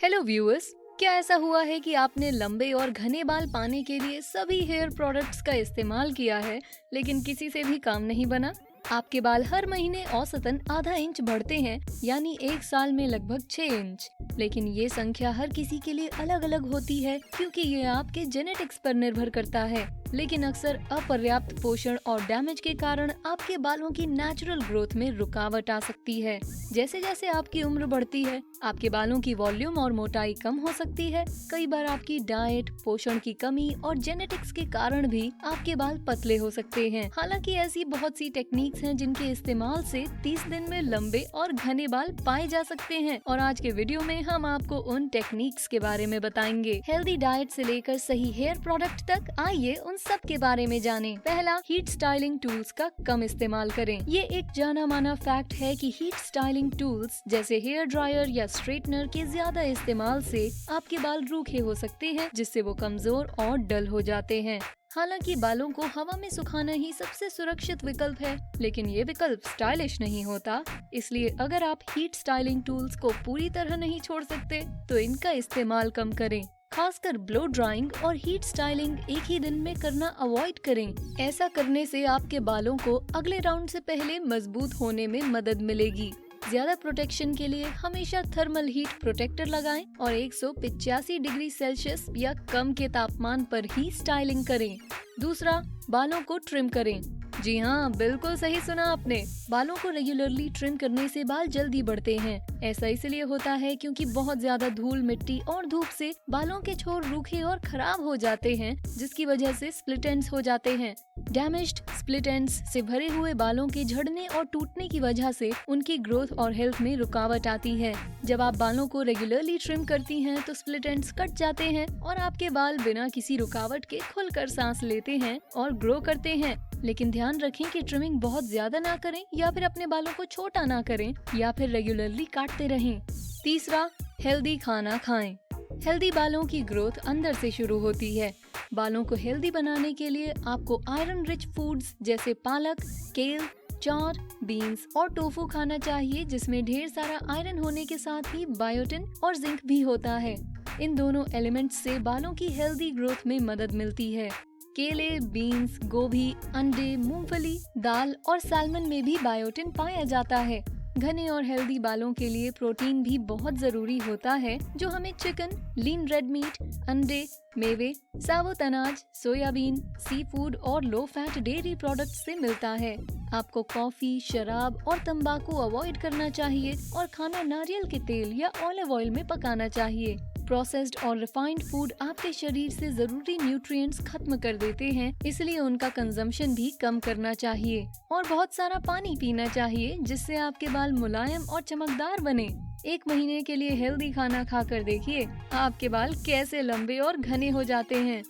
Hello viewers, क्या ऐसा हुआ है कि आपने लंबे और घने बाल पाने के लिए सभी हेयर प्रोडक्ट्स का इस्तेमाल किया है लेकिन किसी से भी काम नहीं बना? आपके बाल हर महीने औसतन आधा इंच बढ़ते हैं, यानी एक साल में लगभग 6 इंच। लेकिन ये संख्या हर किसी के लिए अलग अलग होती है क्योंकि ये आपके जेनेटिक्स पर निर्भर करता है। लेकिन अक्सर अपर्याप्त पोषण और डैमेज के कारण आपके बालों की नेचुरल ग्रोथ में रुकावट आ सकती है। जैसे जैसे आपकी उम्र बढ़ती है, आपके बालों की वॉल्यूम और मोटाई कम हो सकती है। कई बार आपकी डाइट, पोषण की कमी और जेनेटिक्स के कारण भी आपके बाल पतले हो सकते हैं। हालांकि ऐसी बहुत सी टेक्निक्स हैं जिनके इस्तेमाल से 30 दिन में लंबे और घने बाल पाए जा सकते हैं, और आज के वीडियो में हम आपको उन टेक्निक्स के बारे में बताएंगे। हेल्दी डाइट से लेकर सही हेयर प्रोडक्ट तक, आइए उन सब के बारे में जानें। पहला, हीट स्टाइलिंग टूल्स का कम इस्तेमाल करें। ये एक जाना माना फैक्ट है कि हीट स्टाइलिंग टूल्स जैसे हेयर ड्रायर या स्ट्रेटनर के ज्यादा इस्तेमाल से आपके बाल रूखे हो सकते हैं, जिससे वो कमजोर और डल हो जाते हैं। हालांकि बालों को हवा में सुखाना ही सबसे सुरक्षित विकल्प है, लेकिन ये विकल्प स्टाइलिश नहीं होता। इसलिए अगर आप हीट स्टाइलिंग टूल्स को पूरी तरह नहीं छोड़ सकते, तो इनका इस्तेमाल कम करें। खासकर ब्लो ड्राइंग और हीट स्टाइलिंग एक ही दिन में करना अवॉइड करें। ऐसा करने से आपके बालों को अगले राउंड से पहले मजबूत होने में मदद मिलेगी। ज्यादा प्रोटेक्शन के लिए हमेशा थर्मल हीट प्रोटेक्टर लगाएं और 185 डिग्री सेल्सियस या कम के तापमान पर ही स्टाइलिंग करें। दूसरा, बालों को ट्रिम करें। जी हाँ, बिल्कुल सही सुना आपने। बालों को रेगुलरली ट्रिम करने से बाल जल्दी बढ़ते हैं। ऐसा इसलिए होता है क्योंकि बहुत ज्यादा धूल, मिट्टी और धूप से बालों के छोर रूखे और खराब हो जाते हैं, जिसकी वजह से स्प्लिट एंड्स हो जाते हैं। डैमेज्ड स्प्लिट एंड्स से भरे हुए बालों के झड़ने और टूटने की वजह से उनकी ग्रोथ और हेल्थ में रुकावट आती है। जब आप बालों को रेगुलरली ट्रिम करती हैं, तो स्प्लिट एंड्स कट जाते हैं और आपके बाल बिना किसी रुकावट के खुलकर सांस लेते हैं और ग्रो करते हैं। लेकिन ध्यान रखें कि ट्रिमिंग बहुत ज्यादा ना करें या फिर अपने बालों को छोटा ना करें या फिर रेगुलरली काटते रहें। तीसरा, हेल्दी खाना खाएं। हेल्दी बालों की ग्रोथ अंदर से शुरू होती है। बालों को हेल्दी बनाने के लिए आपको आयरन रिच फूड्स जैसे पालक, केल, चार, बीन्स और टोफू खाना चाहिए, जिसमें ढेर सारा आयरन होने के साथ ही बायोटिन और जिंक भी होता है। इन दोनों एलिमेंट्स से बालों की हेल्दी ग्रोथ में मदद मिलती है। केले, बीन्स, गोभी, अंडे, मूंगफली, दाल और सैल्मन में भी बायोटिन पाया जाता है। घने और हेल्दी बालों के लिए प्रोटीन भी बहुत जरूरी होता है, जो हमें चिकन, लीन रेड मीट, अंडे, मेवे, साबुत अनाज, सोयाबीन, सी फूड और लो फैट डेयरी प्रोडक्ट से मिलता है। आपको कॉफी, शराब और तंबाकू अवॉइड करना चाहिए और खाना नारियल के तेल या ऑलिव ऑयल में पकाना चाहिए। प्रोसेस्ड और रिफाइंड फूड आपके शरीर से जरूरी न्यूट्रिएंट्स खत्म कर देते हैं, इसलिए उनका कंजम्पशन भी कम करना चाहिए। और बहुत सारा पानी पीना चाहिए, जिससे आपके बाल मुलायम और चमकदार बने। 1 महीने के लिए हेल्दी खाना खाकर देखिए, आपके बाल कैसे लंबे और घने हो जाते हैं।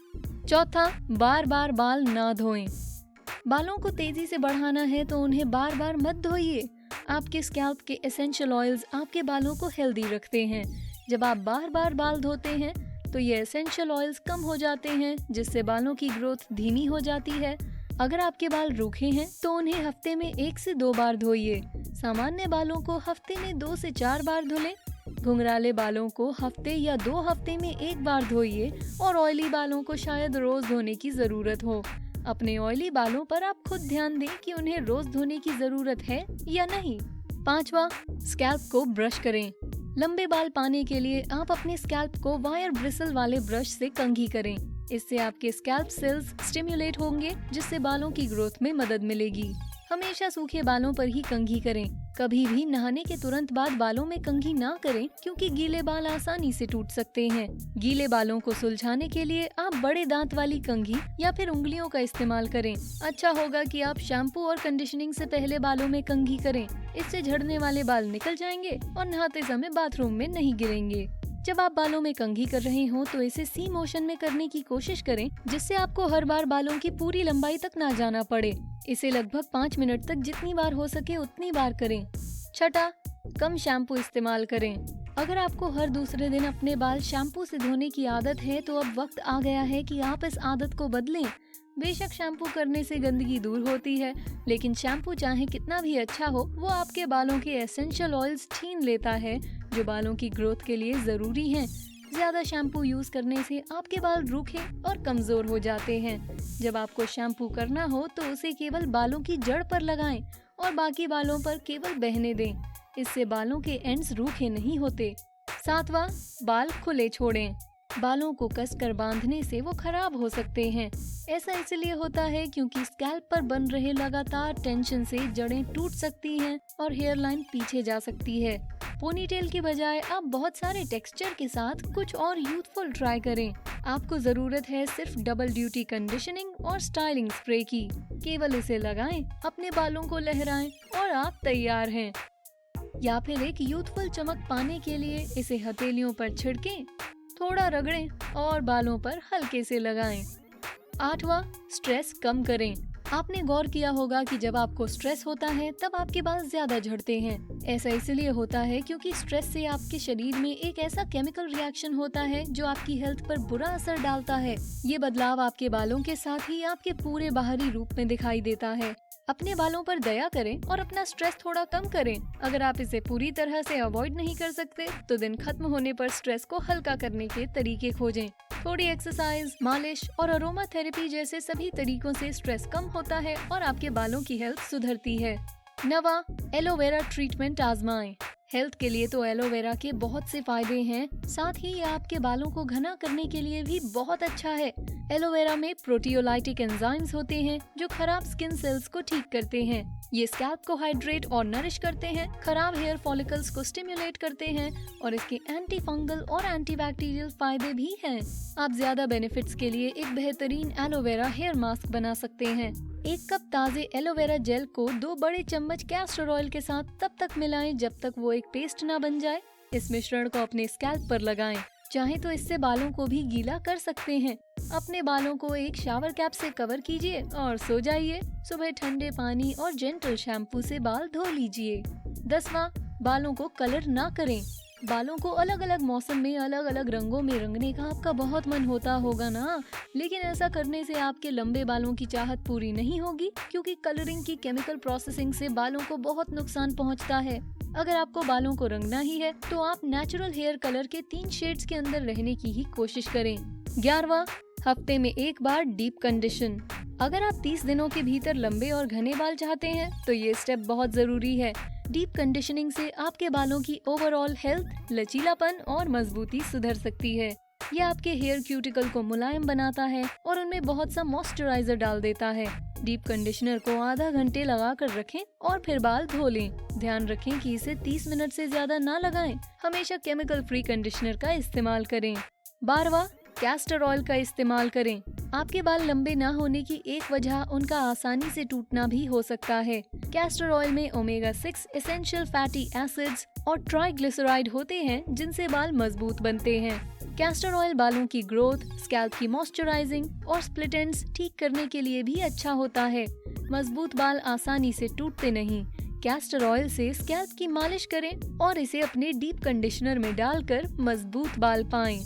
चौथा, बार बार बाल ना धोएं। बालों को तेजी से बढ़ाना है तो उन्हें बार बार मत धोइए। आपके स्कैल्प के एसेंशियल ऑयल्स आपके बालों को हेल्दी रखते हैं। जब आप बार बार बाल धोते हैं तो ये एसेंशियल ऑयल्स कम हो जाते हैं, जिससे बालों की ग्रोथ धीमी हो जाती है। अगर आपके बाल रूखे हैं तो उन्हें हफ्ते में 1 से 2 बार धोइए। सामान्य बालों को हफ्ते में 2 से 4 बार धुलें। घुंघराले बालों को हफ्ते या 2 हफ्ते में 1 बार धोइए और ऑयली बालों को शायद रोज धोने की जरूरत हो। अपने ऑयली बालों पर आप खुद ध्यान दें कि उन्हें रोज धोने की जरूरत है या नहीं। पांचवा, स्कैल्प को ब्रश करें। लंबे बाल पाने के लिए आप अपने स्कैल्प को वायर ब्रिसल वाले ब्रश से कंघी करें। इससे आपके स्कैल्प सेल्स स्टिम्युलेट होंगे, जिससे बालों की ग्रोथ में मदद मिलेगी। हमेशा सूखे बालों पर ही कंघी करें। कभी भी नहाने के तुरंत बाद बालों में कंघी ना करें, क्योंकि गीले बाल आसानी से टूट सकते हैं। गीले बालों को सुलझाने के लिए आप बड़े दांत वाली कंघी या फिर उंगलियों का इस्तेमाल करें। अच्छा होगा कि आप शैम्पू और कंडीशनिंग से पहले बालों में कंघी करें। इससे झड़ने वाले बाल निकल जाएंगे और नहाते समय बाथरूम में नहीं गिरेंगे। जब आप बालों में कंघी कर रहे हो तो इसे सी मोशन में करने की कोशिश करें, जिससे आपको हर बार बालों की पूरी लंबाई तक ना जाना पड़े। इसे लगभग 5 मिनट तक जितनी बार हो सके उतनी बार करें। छठा, कम शैम्पू इस्तेमाल करें। अगर आपको हर दूसरे दिन अपने बाल शैम्पू से धोने की आदत है, तो अब वक्त आ गया है कि आप इस आदत को बदलें। बेशक शैम्पू करने से गंदगी दूर होती है, लेकिन शैम्पू चाहे कितना भी अच्छा हो, वो आपके बालों के एसेंशियल ऑयल्स छीन लेता है जो बालों की ग्रोथ के लिए जरूरी हैं। ज्यादा शैम्पू यूज करने से आपके बाल रूखे और कमजोर हो जाते हैं। जब आपको शैम्पू करना हो तो उसे केवल बालों की जड़ पर लगाएं और बाकी बालों पर केवल बहने दें। इससे बालों के एंड्स रूखे नहीं होते। 7वां, बाल खुले छोड़ें। बालों को कसकर बांधने से वो खराब हो सकते हैं। ऐसा इसलिए होता है क्योंकि स्कैल्प पर बन रहे लगातार टेंशन से जड़ें टूट सकती हैं और हेयर लाइन पीछे जा सकती है। पोनीटेल की बजाय आप बहुत सारे टेक्सचर के साथ कुछ और यूथफुल ट्राई करें। आपको जरूरत है सिर्फ डबल ड्यूटी कंडीशनिंग और स्टाइलिंग स्प्रे की। केवल इसे लगाएं, अपने बालों को लहराएं और आप तैयार हैं। या फिर एक यूथफुल चमक पाने के लिए इसे हथेलियों पर छिड़कें, थोड़ा रगड़ें और बालों पर हल्के से लगाएं। 8वां, स्ट्रेस कम करें। आपने गौर किया होगा कि जब आपको स्ट्रेस होता है तब आपके बाल ज्यादा झड़ते हैं। ऐसा इसलिए होता है क्योंकि स्ट्रेस से आपके शरीर में एक ऐसा केमिकल रिएक्शन होता है जो आपकी हेल्थ पर बुरा असर डालता है। ये बदलाव आपके बालों के साथ ही आपके पूरे बाहरी रूप में दिखाई देता है। अपने बालों पर दया करें और अपना स्ट्रेस थोड़ा कम करें। अगर आप इसे पूरी तरह से अवॉइड नहीं कर सकते तो दिन खत्म होने पर स्ट्रेस को हल्का करने के तरीके खोजें। थोड़ी एक्सरसाइज, मालिश और अरोमा थेरेपी जैसे सभी तरीकों से स्ट्रेस कम होता है और आपके बालों की हेल्थ सुधरती है। 9वां, एलोवेरा ट्रीटमेंट आजमाएं। हेल्थ के लिए तो एलोवेरा के बहुत से फायदे हैं, साथ ही ये आपके बालों को घना करने के लिए भी बहुत अच्छा है। एलोवेरा में प्रोटियोलाइटिक एंजाइम्स होते हैं जो खराब स्किन सेल्स को ठीक करते हैं। ये स्कैल्प को हाइड्रेट और नरिश करते हैं, खराब हेयर फॉलिकल्स को स्टिमुलेट करते हैं और इसके एंटी फंगल और एंटीबैक्टीरियल फायदे भी हैं। आप ज्यादा बेनिफिट्स के लिए एक बेहतरीन एलोवेरा हेयर मास्क बना सकते हैं। 1 कप ताजे एलोवेरा जेल को 2 बड़े चम्मच कैस्टर ऑयल के साथ तब तक मिलाएं जब तक वो एक पेस्ट ना बन जाए। इस मिश्रण को अपने स्कैल्प पर लगाएं। चाहे तो इससे बालों को भी गीला कर सकते हैं। अपने बालों को एक शावर कैप से कवर कीजिए और सो जाइए। सुबह ठंडे पानी और जेंटल शैम्पू से बाल धो लीजिए। 10वां, बालों को कलर ना करें। बालों को अलग अलग मौसम में अलग अलग रंगों में रंगने का आपका बहुत मन होता होगा ना, लेकिन ऐसा करने से आपके लंबे बालों की चाहत पूरी नहीं होगी क्योंकि कलरिंग की केमिकल प्रोसेसिंग से बालों को बहुत नुकसान पहुंचता है। अगर आपको बालों को रंगना ही है तो आप नेचुरल हेयर कलर के 3 शेड्स के अंदर रहने की ही कोशिश करें। 11वां, हफ्ते में 1 बार डीप कंडीशन। अगर आप 30 दिनों के भीतर लंबे और घने बाल चाहते हैं तो ये स्टेप बहुत जरूरी है। डीप कंडीशनिंग से आपके बालों की ओवरऑल हेल्थ, लचीलापन और मजबूती सुधर सकती है। यह आपके हेयर क्यूटिकल को मुलायम बनाता है और उनमें बहुत सा मॉइस्चराइजर डाल देता है। डीप कंडीशनर को आधा घंटे लगा कर रखें और फिर बाल धो लें। ध्यान रखें कि इसे 30 मिनट से ज्यादा ना लगाएं। हमेशा केमिकल फ्री कंडीशनर का इस्तेमाल करें। 12वां, कैस्टर ऑयल का इस्तेमाल करें। आपके बाल लंबे ना होने की एक वजह उनका आसानी से टूटना भी हो सकता है। कैस्टर ऑयल में ओमेगा 6 एसेंशियल फैटी एसिड्स और ट्राइग्लिसराइड होते हैं जिनसे बाल मजबूत बनते हैं। कैस्टर ऑयल बालों की ग्रोथ, स्कैल्प की मॉइस्चराइजिंग और स्प्लिट एंड्स ठीक करने के लिए भी अच्छा होता है। मजबूत बाल आसानी से टूटते नहीं। कैस्टर ऑयल से स्कैल्प की मालिश करें और इसे अपने डीप कंडीशनर में डालकर मजबूत बाल पाएं।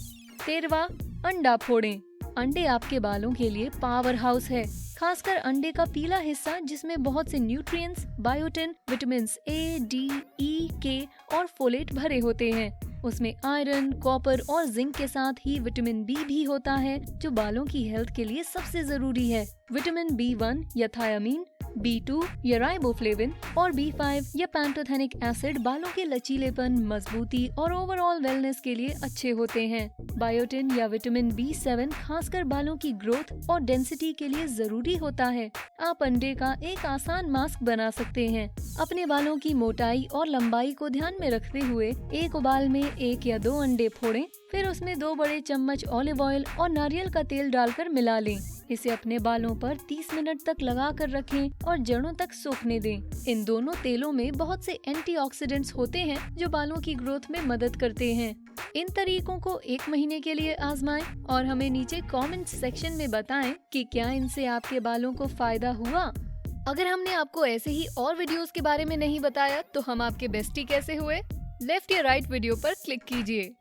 13वां, अंडा फोड़ें। अंडे आपके बालों के लिए पावर हाउस है, खासकर अंडे का पीला हिस्सा जिसमें बहुत से nutrients, biotin, vitamin A, D, E, K और फोलेट भरे होते हैं। उसमें आयरन, कॉपर और जिंक के साथ ही विटामिन बी भी होता है जो बालों की हेल्थ के लिए सबसे जरूरी है। विटामिन B1 या थायामीन, B2 या राइबोफ्लेविन और B5 या पैंटोथेनिक एसिड बालों के लचीलेपन, मजबूती और ओवरऑल वेलनेस के लिए अच्छे होते हैं। बायोटिन या विटामिन B7 खासकर बालों की ग्रोथ और डेंसिटी के लिए जरूरी होता है। आप अंडे का एक आसान मास्क बना सकते हैं। अपने बालों की मोटाई और लंबाई को ध्यान में रखते हुए एक उबाल में 1 या 2 अंडे फोड़ें, फिर उसमें 2 बड़े चम्मच ऑलिव ऑयल और नारियल का तेल डालकर मिला लें। इसे अपने बालों पर 30 मिनट तक लगा कर रखें और जड़ों तक सूखने दें। इन दोनों तेलों में बहुत से एंटीऑक्सीडेंट्स होते हैं जो बालों की ग्रोथ में मदद करते हैं। इन तरीकों को 1 महीने के लिए आजमाएं और हमें नीचे कमेंट सेक्शन में बताएं कि क्या इनसे आपके बालों को फायदा हुआ। अगर हमने आपको ऐसे ही और वीडियोस के बारे में नहीं बताया तो हम आपके बेस्टी कैसे हुए? लेफ्ट या राइट वीडियो पर क्लिक कीजिए।